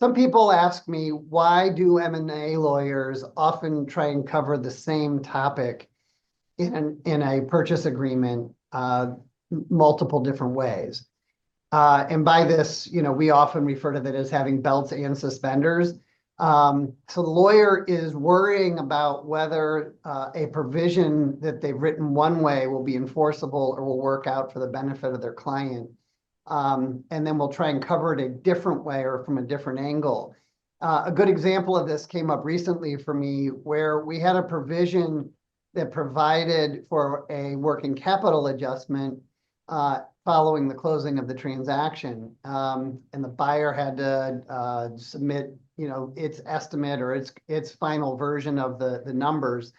Some people ask me, why do M&A lawyers often try and cover the same topic in a purchase agreement multiple different ways? And by this, we often refer to that as having belts and suspenders. So the lawyer is worrying about whether a provision that they've written one way will be enforceable or will work out for the benefit of their client. And then we'll try and cover it a different way or from a different angle. A good example of this came up recently for me, where we had a provision that provided for a working capital adjustment following the closing of the transaction. And the buyer had to submit, its estimate or its final version of the numbers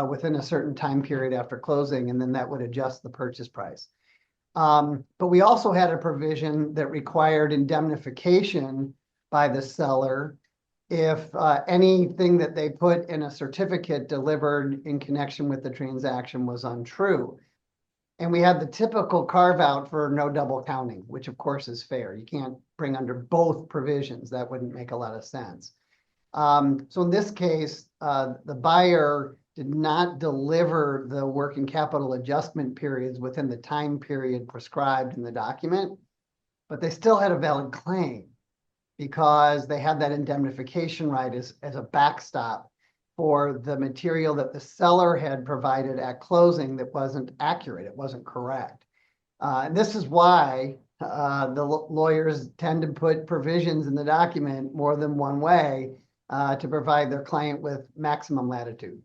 within a certain time period after closing, and then that would adjust the purchase price. But we also had a provision that required indemnification by the seller if anything that they put in a certificate delivered in connection with the transaction was untrue. And we had the typical carve out for no double counting, which of course is fair. You can't bring under both provisions. That wouldn't make a lot of sense. So in this case, the buyer did not deliver the working capital adjustment periods within the time period prescribed in the document, but they still had a valid claim because they had that indemnification right as a backstop for the material that the seller had provided at closing that wasn't accurate, it wasn't correct. And this is why the lawyers tend to put provisions in the document more than one way to provide their client with maximum latitude.